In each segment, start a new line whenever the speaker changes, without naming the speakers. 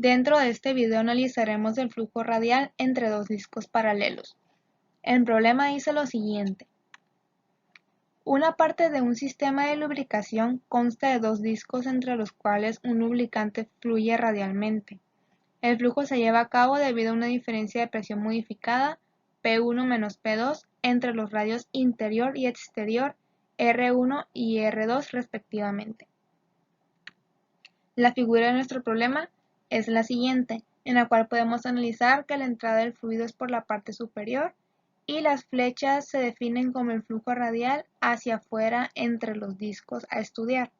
Dentro de este video analizaremos el flujo radial entre dos discos paralelos. El problema dice lo siguiente. Una parte de un sistema de lubricación consta de dos discos entre los cuales un lubricante fluye radialmente. El flujo se lleva a cabo debido a una diferencia de presión modificada, P1 menos P2, entre los radios interior y exterior, R1 y R2 respectivamente. La figura de nuestro problema es la siguiente, en la cual podemos analizar que la entrada del fluido es por la parte superior y las flechas se definen como el flujo radial hacia afuera entre los discos a estudiar.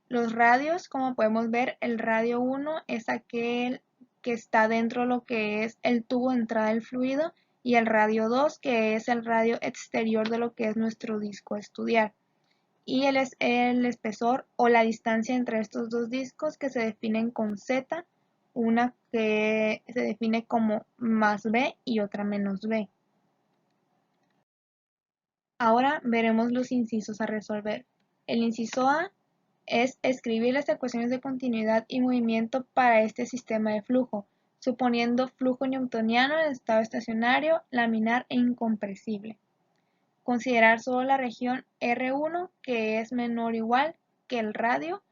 Los radios, como podemos ver, el radio 1 es aquel que está dentro de lo que es el tubo de entrada del fluido y el radio 2 que es el radio exterior de lo que es nuestro disco a estudiar. Y el espesor o la distancia entre estos dos discos que se definen con Z, una que se define como más B y otra menos B. Ahora veremos los incisos a resolver. El inciso A es escribir las ecuaciones de continuidad y movimiento para este sistema de flujo, suponiendo flujo newtoniano en estado estacionario, laminar e incompresible. Considerar solo la región R1, que es menor o igual que el radio,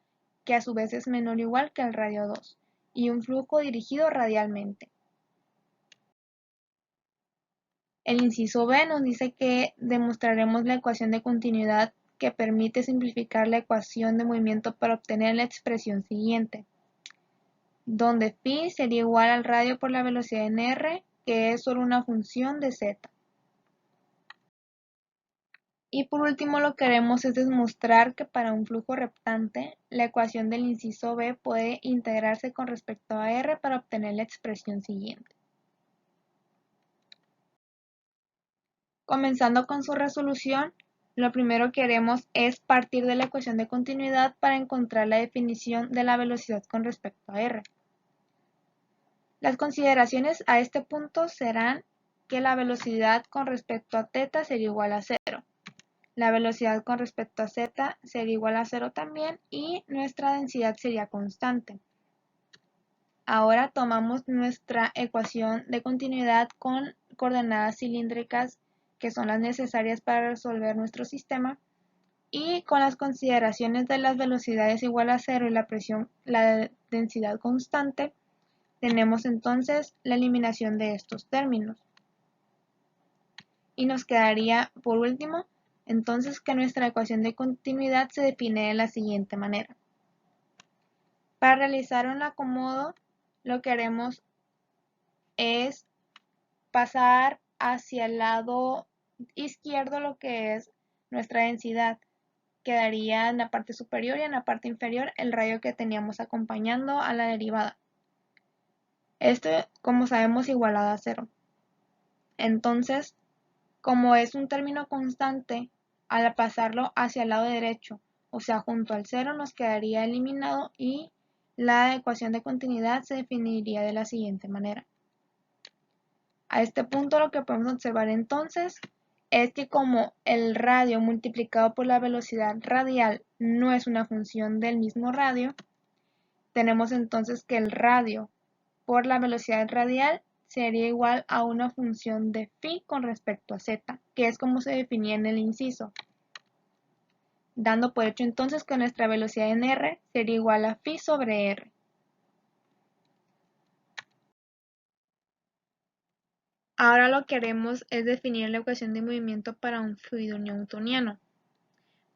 que a su vez es menor o igual que el radio 2, y un flujo dirigido radialmente. El inciso B nos dice que demostraremos la ecuación de continuidad que permite simplificar la ecuación de movimiento para obtener la expresión siguiente, donde phi sería igual al radio por la velocidad en r, que es solo una función de z. Y por último lo que haremos es demostrar que para un flujo reptante, la ecuación del inciso B puede integrarse con respecto a r para obtener la expresión siguiente. Comenzando con su resolución, lo primero que haremos es partir de la ecuación de continuidad para encontrar la definición de la velocidad con respecto a r. Las consideraciones a este punto serán que la velocidad con respecto a θ sería igual a 0. La velocidad con respecto a z sería igual a 0 también y nuestra densidad sería constante. Ahora tomamos nuestra ecuación de continuidad con coordenadas cilíndricas que son las necesarias para resolver nuestro sistema y con las consideraciones de las velocidades igual a 0 y la densidad constante, tenemos entonces la eliminación de estos términos. Y nos quedaría por último entonces que nuestra ecuación de continuidad se define de la siguiente manera. Para realizar un acomodo, lo que haremos es pasar hacia el lado izquierdo lo que es nuestra densidad. Quedaría en la parte superior y en la parte inferior el radio que teníamos acompañando a la derivada. Esto, como sabemos, igualado a 0. Entonces, como es un término constante, al pasarlo hacia el lado derecho, o sea, junto al 0, nos quedaría eliminado y la ecuación de continuidad se definiría de la siguiente manera. A este punto lo que podemos observar entonces es que como el radio multiplicado por la velocidad radial no es una función del mismo radio, tenemos entonces que el radio por la velocidad radial sería igual a una función de phi con respecto a z, que es como se definía en el inciso, dando por hecho entonces que nuestra velocidad en r sería igual a phi sobre r. Ahora lo que haremos es definir la ecuación de movimiento para un fluido newtoniano.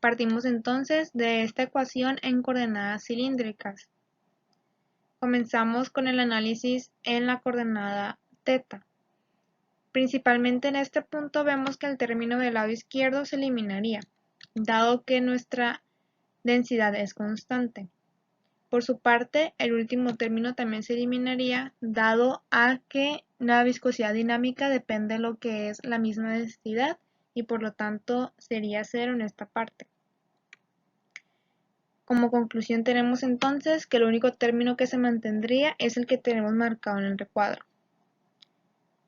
Partimos entonces de esta ecuación en coordenadas cilíndricas. Comenzamos con el análisis en la coordenada θ. Principalmente en este punto vemos que el término del lado izquierdo se eliminaría, dado que nuestra densidad es constante. Por su parte, el último término también se eliminaría, dado a que la viscosidad dinámica depende de lo que es la misma densidad y por lo tanto sería 0 en esta parte. Como conclusión tenemos entonces que el único término que se mantendría es el que tenemos marcado en el recuadro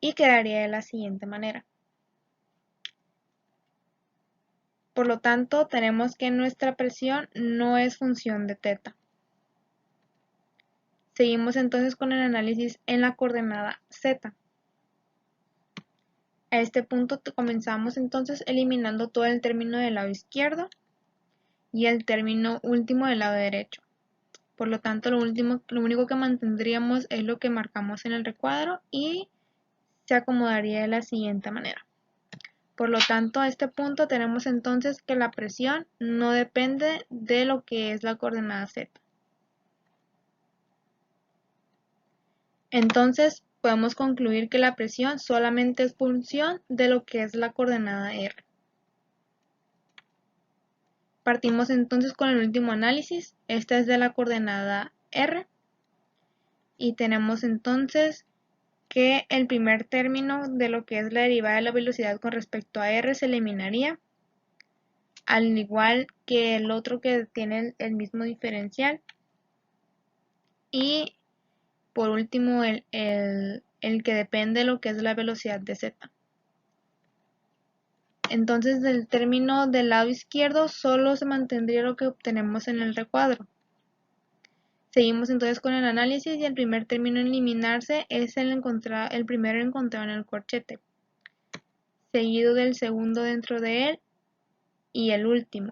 y quedaría de la siguiente manera. Por lo tanto, tenemos que nuestra presión no es función de θ. Seguimos entonces con el análisis en la coordenada z. A este punto comenzamos entonces eliminando todo el término del lado izquierdo y el término último del lado derecho. Por lo tanto, lo único que mantendríamos es lo que marcamos en el recuadro y se acomodaría de la siguiente manera. Por lo tanto, a este punto tenemos entonces que la presión no depende de lo que es la coordenada z. Entonces, podemos concluir que la presión solamente es función de lo que es la coordenada r. Partimos entonces con el último análisis. Esta es de la coordenada r. Y tenemos entonces que el primer término de lo que es la derivada de la velocidad con respecto a r se eliminaría, al igual que el otro que tiene el mismo diferencial. Y por último el que depende de lo que es la velocidad de z. Entonces del término del lado izquierdo solo se mantendría lo que obtenemos en el recuadro. Seguimos entonces con el análisis y el primer término en eliminarse es el primero encontrado en el corchete, seguido del segundo dentro de él y el último.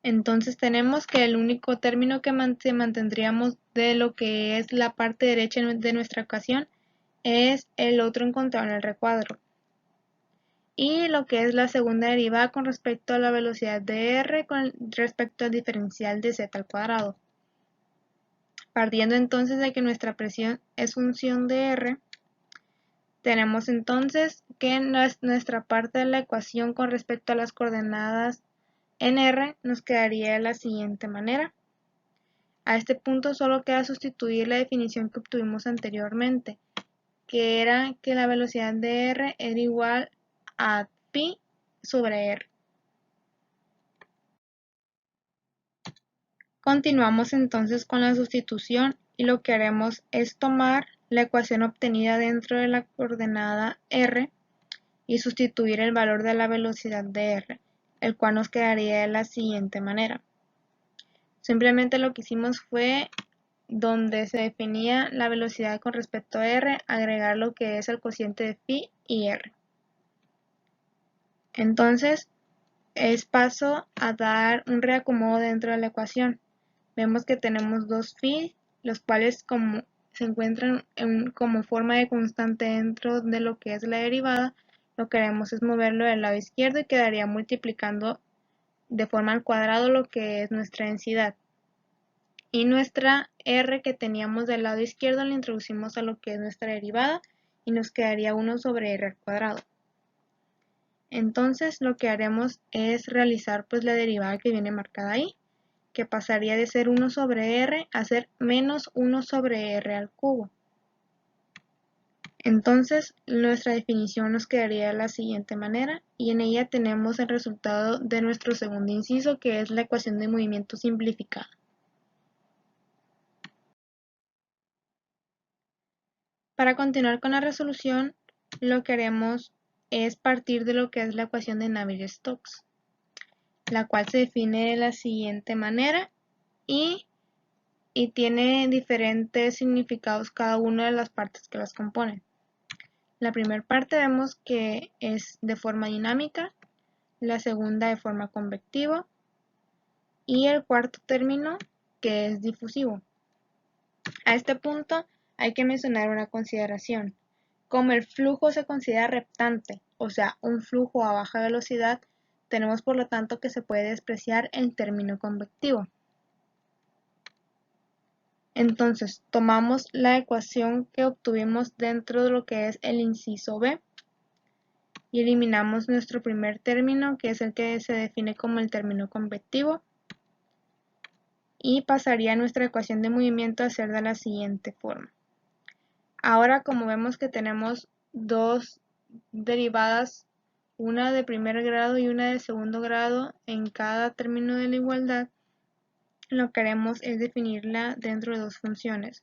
Entonces tenemos que el único término que mantendríamos de lo que es la parte derecha de nuestra ecuación es el otro encontrado en el recuadro. Y lo que es la segunda derivada con respecto a la velocidad de r con respecto al diferencial de z al cuadrado. Partiendo entonces de que nuestra presión es función de r, tenemos entonces que nuestra parte de la ecuación con respecto a las coordenadas en r nos quedaría de la siguiente manera. A este punto solo queda sustituir la definición que obtuvimos anteriormente, que era que la velocidad de r era igual a pi sobre r. Continuamos entonces con la sustitución y lo que haremos es tomar la ecuación obtenida dentro de la coordenada r y sustituir el valor de la velocidad de r, el cual nos quedaría de la siguiente manera. Simplemente lo que hicimos fue, donde se definía la velocidad con respecto a r, agregar lo que es el cociente de phi y r. Entonces, paso a dar un reacomodo dentro de la ecuación. Vemos que tenemos dos phi, los cuales se encuentran como forma de constante dentro de lo que es la derivada. Lo que haremos es moverlo del lado izquierdo y quedaría multiplicando de forma al cuadrado lo que es nuestra densidad. Y nuestra r que teníamos del lado izquierdo la introducimos a lo que es nuestra derivada y nos quedaría 1 sobre r al cuadrado. Entonces lo que haremos es realizar pues la derivada que viene marcada ahí, que pasaría de ser 1 sobre r a ser menos 1 sobre r al cubo. Entonces nuestra definición nos quedaría de la siguiente manera y en ella tenemos el resultado de nuestro segundo inciso, que es la ecuación de movimiento simplificada. Para continuar con la resolución, lo que haremos es partir de lo que es la ecuación de Navier-Stokes, la cual se define de la siguiente manera y tiene diferentes significados cada una de las partes que las componen. La primera parte vemos que es de forma dinámica, la segunda de forma convectiva y el cuarto término que es difusivo. A este punto hay que mencionar una consideración. Como el flujo se considera reptante, o sea, un flujo a baja velocidad, tenemos por lo tanto que se puede despreciar el término convectivo. Entonces, tomamos la ecuación que obtuvimos dentro de lo que es el inciso B y eliminamos nuestro primer término, que es el que se define como el término convectivo, y pasaría nuestra ecuación de movimiento a ser de la siguiente forma. Ahora, como vemos que tenemos dos derivadas, una de primer grado y una de segundo grado en cada término de la igualdad, lo que haremos es definirla dentro de dos funciones.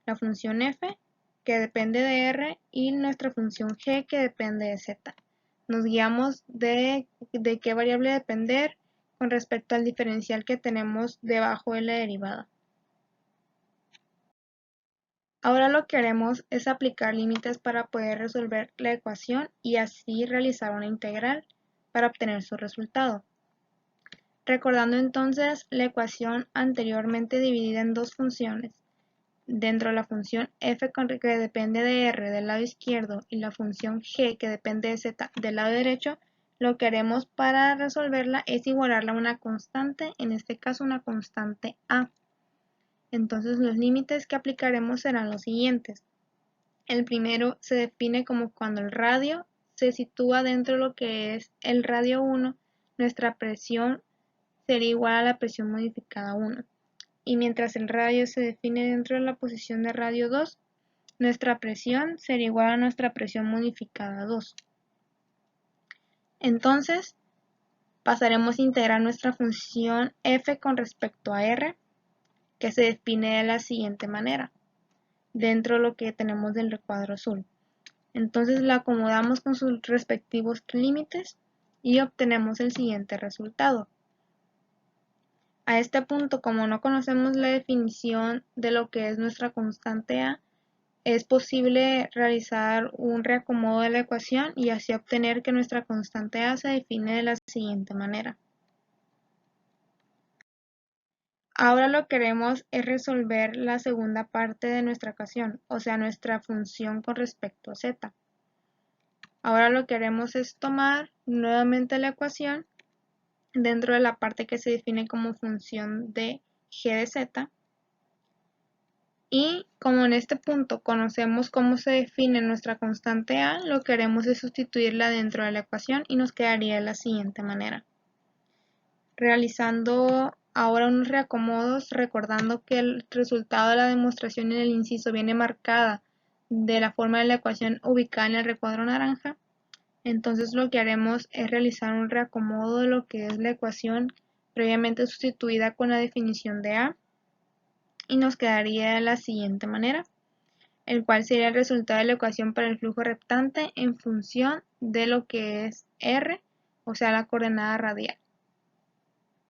La función f, que depende de r, y nuestra función g, que depende de z. Nos guiamos de qué variable depender con respecto al diferencial que tenemos debajo de la derivada. Ahora lo que haremos es aplicar límites para poder resolver la ecuación y así realizar una integral para obtener su resultado. Recordando entonces la ecuación anteriormente dividida en dos funciones, dentro de la función f que depende de r del lado izquierdo y la función g que depende de z del lado derecho, lo que haremos para resolverla es igualarla a una constante, en este caso una constante a. Entonces los límites que aplicaremos serán los siguientes. El primero se define como cuando el radio se sitúa dentro de lo que es el radio 1, nuestra presión sería igual a la presión modificada 1. Y mientras el radio se define dentro de la posición de radio 2, nuestra presión sería igual a nuestra presión modificada 2. Entonces, pasaremos a integrar nuestra función f con respecto a r, que se define de la siguiente manera, dentro de lo que tenemos del recuadro azul. Entonces la acomodamos con sus respectivos límites y obtenemos el siguiente resultado. A este punto, como no conocemos la definición de lo que es nuestra constante a, es posible realizar un reacomodo de la ecuación y así obtener que nuestra constante a se define de la siguiente manera. Ahora lo que queremos es resolver la segunda parte de nuestra ecuación, o sea, nuestra función con respecto a z. Ahora lo que haremos es tomar nuevamente la ecuación dentro de la parte que se define como función de g de z. Y como en este punto conocemos cómo se define nuestra constante a, lo que haremos es sustituirla dentro de la ecuación y nos quedaría de la siguiente manera. Realizando ahora unos reacomodos, recordando que el resultado de la demostración en el inciso viene marcada de la forma de la ecuación ubicada en el recuadro naranja, entonces lo que haremos es realizar un reacomodo de lo que es la ecuación previamente sustituida con la definición de a, y nos quedaría de la siguiente manera, el cual sería el resultado de la ecuación para el flujo reptante en función de lo que es r, o sea la coordenada radial.